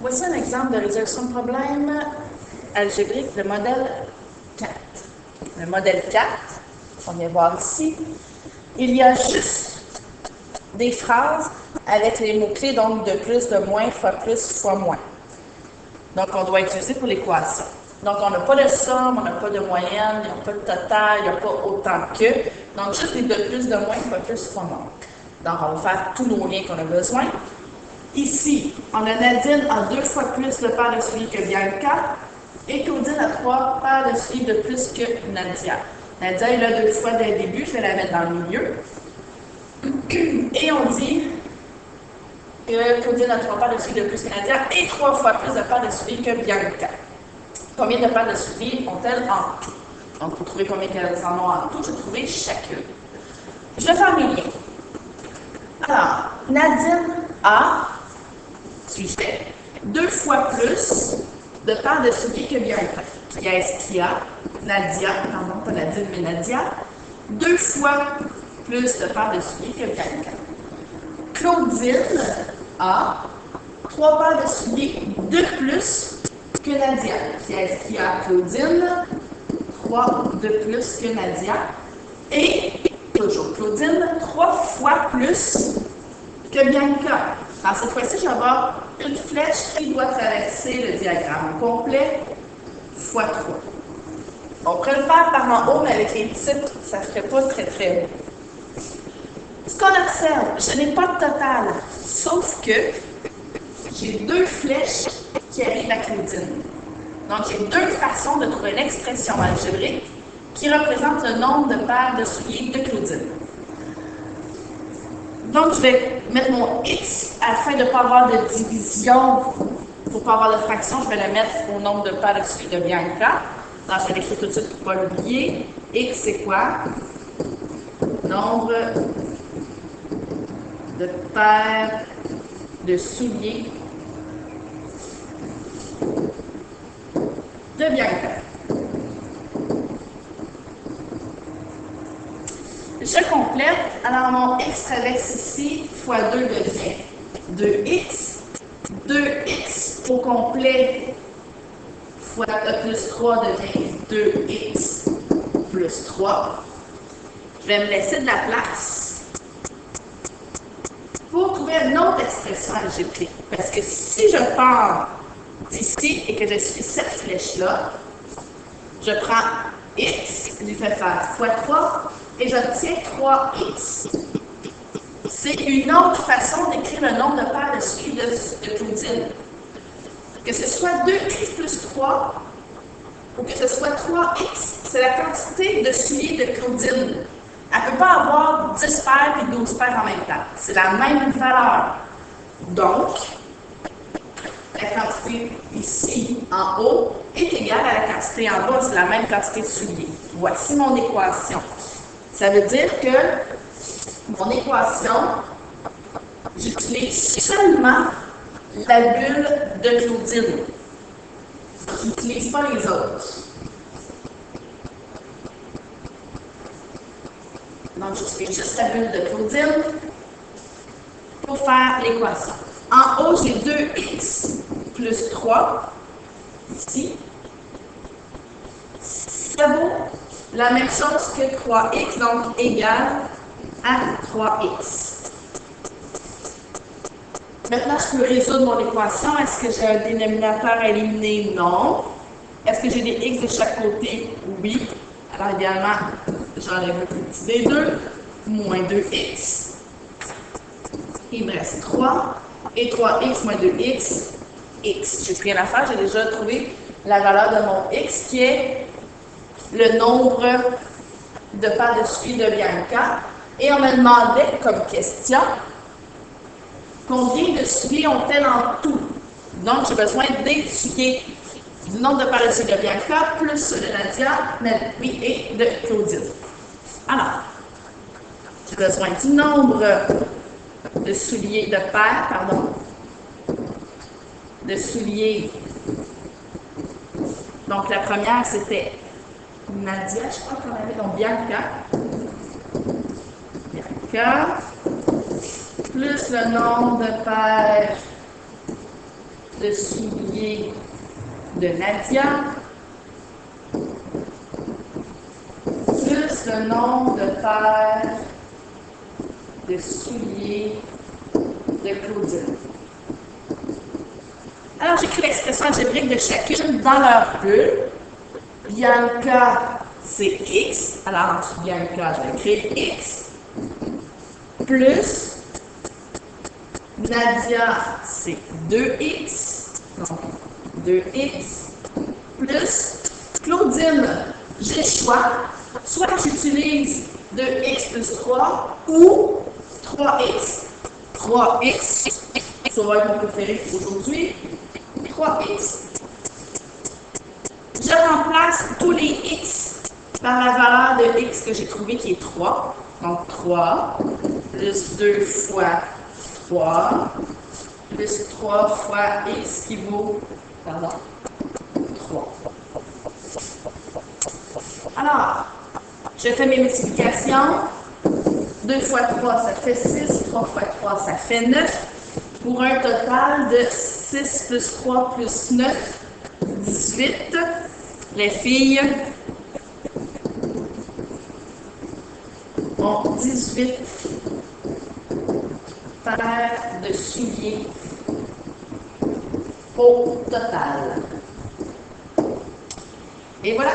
Voici un exemple de résolution de problème algébrique de modèle 4. Le modèle 4, on vient voir ici, il y a juste des phrases avec les mots-clés, donc de plus, de moins, fois plus, fois moins. Donc, on doit utiliser pour l'équation. Donc, on n'a pas de somme, on n'a pas de moyenne, il n'y a pas de total, il n'y a pas autant que. Donc, juste les de plus, de moins, fois plus, fois moins. Donc, on va faire tous nos liens qu'on a besoin. Ici, on a Nadine a 2 fois plus de paires de souliers que Bianca et Claudine a 3 paires de souliers de plus que Nadia. Nadia est là 2 fois dès le début, je vais la mettre dans le milieu. Et on dit que Claudine a 3 paires de souliers de plus que Nadia et 3 fois plus de paires de souliers que Bianca. Combien de paires de souliers ont-elles en tout? Donc, pour trouver combien elles en ont en tout, je vais trouver chacune. Je vais faire mes liens. Alors, Nadine a, sujet, 2 fois plus de paires de souliers que Bianca. Qui est-ce qui a? Nadia, pardon, pas Nadine, mais Nadia, 2 fois plus de paires de souliers que Bianca. Claudine a 3 paires de souliers de plus que Nadia. Qui est-ce qui a? Claudine, 3 de plus que Nadia. Et, toujours Claudine, 3 fois plus que Bianca. Alors, cette fois-ci, je vais avoir une flèche qui doit traverser le diagramme au complet, fois 3. On pourrait le faire par en haut, mais avec les titres, ça ne ferait pas très beau. Ce qu'on observe, je n'ai pas de total, sauf que j'ai 2 flèches qui arrivent à Claudine. Donc, j'ai 2 façons de trouver l'expression algébrique qui représente le nombre de paires de souliers de Claudine. Donc, je vais mettre mon X afin de ne pas avoir de division, pour ne pas avoir de fraction, je vais le mettre au nombre de paires de souliers de Bianca. Alors, je vais l'écrire tout de suite pour ne pas l'oublier. X, c'est quoi? Nombre de paires de souliers de Bianca. Je complète. Alors, mon x traverse ici, fois 2 devient 2x. 2x au complet fois plus 3 devient 2x plus 3. Je vais me laisser de la place pour trouver une autre expression algébrique. Parce que si je pars d'ici et que je suis cette flèche-là, je prends x, je lui fais faire fois 3 et j'obtiens 3x. C'est une autre façon d'écrire le nombre de paires de souliers de Claudine. Que ce soit 2x plus 3 ou que ce soit 3x, c'est la quantité de souliers de Claudine. Elle ne peut pas avoir 10 paires et 12 paires en même temps. C'est la même valeur. Donc, la quantité ici en haut est égale à la quantité en bas, c'est la même quantité de souliers. Voici mon équation. Ça veut dire que mon équation, j'utilise seulement la bulle de Claudine. Je n'utilise pas les autres. Donc, j'utilise juste la bulle de Claudine pour faire l'équation. En haut, j'ai 2x plus 3, ici. Ça vaut la même chose que 3x, donc égal à 3x. Maintenant, je peux résoudre mon équation. Est-ce que j'ai un dénominateur à éliminer? Non. Est-ce que j'ai des x de chaque côté? Oui. Alors, idéalement, j'enlève le petit des 2, moins 2x. Il me reste 3. Et 3x moins 2x, x. Je n'ai plus rien à faire, j'ai déjà trouvé la valeur de mon x qui est le nombre de paires de souliers de Bianca. Et on me demandait comme question, combien de souliers ont-elles en tout? Donc, j'ai besoin des souliers, du nombre de paires de souliers de Bianca, plus ceux de Nadia, oui, et de Claudine. Alors, j'ai besoin du nombre de souliers, de paires, pardon, de souliers. Donc, la première, c'était Nadia, je crois qu'on avait, donc Bianca. Bianca, plus le nombre de paires de souliers de Nadia, plus le nombre de paires de souliers de Claudine. Alors, j'écris l'expression algébrique de chacune dans leur bulle. Bianca, c'est X. Alors, entre Bianca, je vais écrire X. Plus Nadia, c'est 2X. Donc, 2X. Plus Claudine, j'ai le choix. Soit j'utilise 2X plus 3 ou 3X. 3X, ça va être mon préféré aujourd'hui. 3X. Je remplace tous les X par la valeur de X que j'ai trouvé qui est 3. Donc 3 plus 2 fois 3 plus 3 fois X qui vaut, 3. Alors, je fais mes multiplications. 2 fois 3, ça fait 6. 3 fois 3, ça fait 9. Pour un total de 6 plus 3 plus 9, 18. Les filles ont 18 paires de souliers au total. Et voilà.